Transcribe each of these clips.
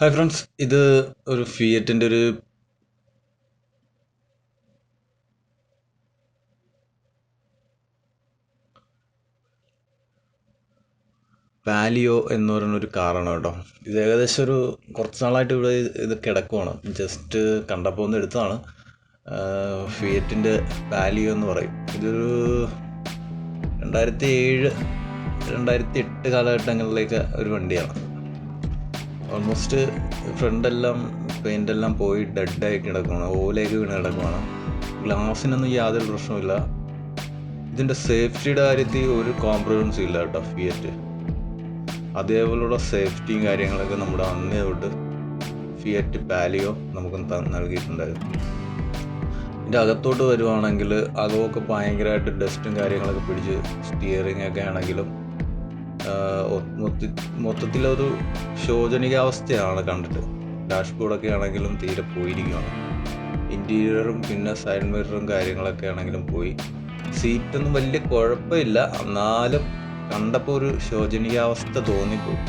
Hi friends, ഇത് ഒരു ഫിയറ്റിൻ്റെ ഒരു പാലിയോ എന്ന് പറയുന്നൊരു കാറാണ് കേട്ടോ. ഇത് ഏകദേശം ഒരു കുറച്ച് നാളായിട്ട് ഇവിടെ ഇത് കിടക്കുവാണ്. ജസ്റ്റ് കണ്ടപ്പോൾ ഒന്ന് എടുത്തതാണ്. ഫിയറ്റിൻ്റെ പാലിയോ എന്ന് പറയും. ഇതൊരു 2007 2008 കാലഘട്ടങ്ങളിലേക്ക് ഒരു വണ്ടിയാണ്. ഓൾമോസ്റ്റ് ഫ്രണ്ടെല്ലാം പെയിൻ്റെല്ലാം പോയി ഡെഡായി കിടക്കുകയാണ്, ഓലയൊക്കെ വീണ് കിടക്കുകയാണ്. ഗ്ലാസിനൊന്നും യാതൊരു പ്രശ്നമില്ല. ഇതിൻ്റെ സേഫ്റ്റിയുടെ കാര്യത്തിൽ ഒരു കോംപ്രമൈസും ഇല്ല കേട്ടോ ഫിയറ്റ്. അതേപോലുള്ള സേഫ്റ്റിയും കാര്യങ്ങളൊക്കെ നമ്മുടെ അന്നേ തൊട്ട് ഫിയറ്റ് പാലിയോ നമുക്ക് നൽകിയിട്ടുണ്ടായിരുന്നു. ഇതിൻ്റെ അകത്തോട്ട് വരുവാണെങ്കിൽ അകമൊക്കെ ഭയങ്കരമായിട്ട് ഡസ്റ്റും കാര്യങ്ങളൊക്കെ പിടിച്ച് സ്റ്റിയറിംഗ് ഒക്കെ ആണെങ്കിലും മൊത്തത്തിലൊരു ശോചനീയാവസ്ഥയാണ് കണ്ടിട്ട്. ഡാഷ്ബോർഡൊക്കെ ആണെങ്കിലും തീരെ പോയിരിക്കുകയാണ്. ഇൻറ്റീരിയറും പിന്നെ സൈഡ് മിററും കാര്യങ്ങളൊക്കെ ആണെങ്കിലും പോയി. സീറ്റൊന്നും വലിയ കുഴപ്പമില്ല, എന്നാലും കണ്ടപ്പോൾ ഒരു ശോചനീയാവസ്ഥ തോന്നിപ്പോയി.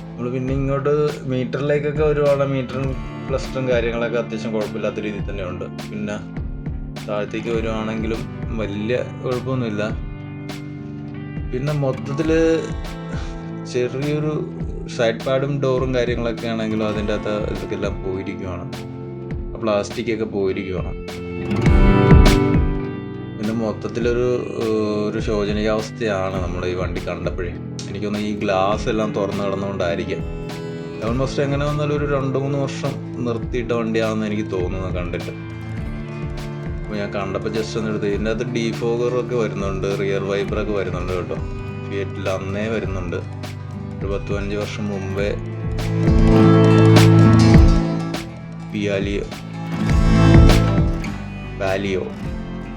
നമ്മൾ പിന്നെ ഇങ്ങോട്ട് മീറ്ററിലേക്കൊക്കെ വരുവാണെങ്കിൽ മീറ്ററും ക്ലസ്റ്ററും കാര്യങ്ങളൊക്കെ അത്യാവശ്യം കുഴപ്പമില്ലാത്ത രീതിയിൽ തന്നെ ഉണ്ട്. പിന്നെ താഴത്തേക്ക് വരുവാണെങ്കിലും വലിയ കുഴപ്പമൊന്നുമില്ല. പിന്നെ മൊത്തത്തിൽ ചെറിയൊരു സൈഡ് പാഡും ഡോറും കാര്യങ്ങളൊക്കെ ആണെങ്കിലും അതിൻ്റെ അകത്ത് ഇതൊക്കെല്ലാം പോയിരിക്കുകയാണ്, പ്ലാസ്റ്റിക്കൊക്കെ പോയിരിക്കുകയാണ്. പിന്നെ മൊത്തത്തിലൊരു ശോചനീയാവസ്ഥയാണ് നമ്മുടെ ഈ വണ്ടി കണ്ടപ്പോഴേ. എനിക്കൊന്ന് ഈ ഗ്ലാസ് എല്ലാം തുറന്നു കിടന്നുകൊണ്ടായിരിക്കാം. ഓൾമോസ്റ്റ് എങ്ങനെ വന്നാലും ഒരു 2-3 വർഷം നിർത്തിയിട്ട വണ്ടിയാണെന്ന് എനിക്ക് തോന്നുന്നു കണ്ടിട്ട്. അപ്പോൾ ഞാൻ കണ്ടപ്പോൾ ജസ്റ്റ് ഒന്ന് എടുത്ത്. ഇതിൻ്റെ അകത്ത് ഡീഫോഗറൊക്കെ വരുന്നുണ്ട്, റിയർ വൈപ്പറൊക്കെ വരുന്നുണ്ട് കേട്ടോ. ഫിയറ്റിൽ അന്നേ വരുന്നുണ്ട്. ഒരു 10-15 വർഷം മുമ്പേ പാലിയോ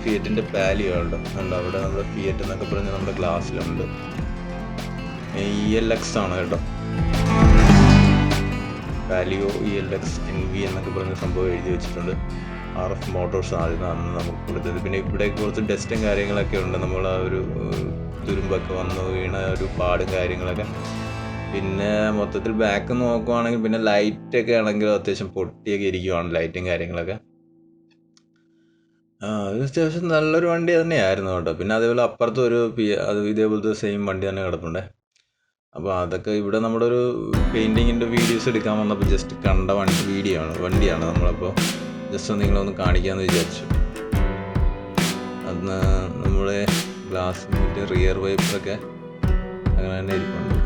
ഫിയറ്റിൻ്റെ പാലിയോ ഉണ്ട്. അവിടെ നമ്മുടെ ഫിയറ്റ് എന്നൊക്കെ പറഞ്ഞ് നമ്മുടെ ഗ്ലാസ്സിലുണ്ട്. ELX ആണ് കേട്ടോ. പാലിയോ ELX NV എന്നൊക്കെ പറഞ്ഞ സംഭവം എഴുതി വെച്ചിട്ടുണ്ട്. RF മോട്ടോഴ്സ് ആണ് നമുക്ക് കൊടുത്തത്. പിന്നെ ഇവിടെ കുറച്ച് ഡസ്റ്റും കാര്യങ്ങളൊക്കെ ഉണ്ട്. നമ്മൾ ആ ഒരു തുരുമ്പൊക്കെ വന്ന് വീണ ഒരു പാടും കാര്യങ്ങളൊക്കെ. പിന്നെ മൊത്തത്തിൽ ബാക്ക് നോക്കുവാണെങ്കിൽ പിന്നെ ലൈറ്റൊക്കെ ആണെങ്കിലും അത്യാവശ്യം പൊട്ടിയൊക്കെ ഇരിക്കുവാണ്, ലൈറ്റും കാര്യങ്ങളൊക്കെ. അത് അത്യാവശ്യം നല്ലൊരു വണ്ടി തന്നെയായിരുന്നു കേട്ടോ. പിന്നെ അതേപോലെ അപ്പുറത്തും അത് ഇതേപോലത്തെ സെയിം വണ്ടി തന്നെ കിടപ്പുണ്ട്. അപ്പോൾ അതൊക്കെ ഇവിടെ നമ്മുടെ ഒരു പെയിൻറ്റിങ്ങിൻ്റെ വീഡിയോസ് എടുക്കാൻ വന്നപ്പോൾ ജസ്റ്റ് കണ്ട വണ്ടിയാണ് നമ്മളപ്പോൾ ജസ്റ്റ് നിങ്ങളൊന്ന് കാണിക്കാമെന്ന് വിചാരിച്ചു. അന്ന് നമ്മുടെ ഗ്ലാസ് മറ്റേ റിയർ വൈപ്പറൊക്കെ അങ്ങനെ തന്നെ ഇരിപ്പുണ്ട്.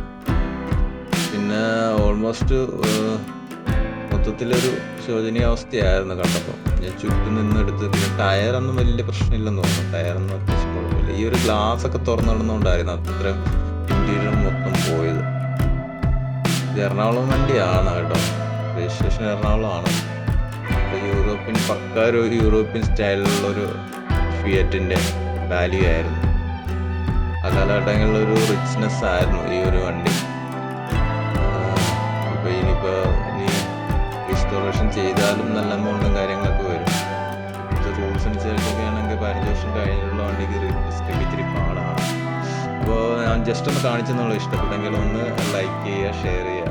പിന്നെ ഓൾമോസ്റ്റ് മൊത്തത്തിലൊരു ശോചനീയാവസ്ഥയായിരുന്നു കണ്ടപ്പോൾ. ഞാൻ ചുറ്റും നിന്നെടുത്ത്. പിന്നെ ടയറൊന്നും വലിയ പ്രശ്നമില്ലെന്ന് തോന്നുന്നു. ടയറൊന്നും അത്യാവശ്യം കുഴപ്പമില്ല. ഈ ഒരു ഗ്ലാസ്സൊക്കെ തുറന്നു നടന്നുകൊണ്ടായിരുന്നു അത്രയും ഇൻറ്റീരിയർ മൊത്തം പോയത്. ഇത് എറണാകുളം വണ്ടിയാണ് കേട്ടോ. രജിസ്ട്രേഷൻ എറണാകുളമാണ്. ഒരു യൂറോപ്യൻ സ്റ്റൈലിലുള്ളൊരു ഫിയറ്റിൻ്റെ വാല്യൂ ആയിരുന്നു. ആ കാലഘട്ടങ്ങളിലൊരു റിച്ച്നെസ് ആയിരുന്നു ഈ ഒരു വണ്ടി. അപ്പോൾ ഇനി റെസ്റ്റോറേഷൻ ചെയ്താലും നല്ല എമൗണ്ടും കാര്യങ്ങളൊക്കെ വരും. ഇത് റൂൾസ് അനുസരിച്ചൊക്കെ ആണെങ്കിൽ 15 വർഷം കഴിഞ്ഞുള്ള വണ്ടിക്ക് റീപ്ലേസ്മെൻ്റ് ഇത്തിരി പാടാണ്. അപ്പോൾ ഞാൻ ജസ്റ്റ് ഒന്ന് കാണിച്ചെന്നുള്ളൂ. ഇഷ്ടപ്പെട്ടെങ്കിൽ ഒന്ന് ലൈക്ക് ചെയ്യുക, ഷെയർ ചെയ്യുക.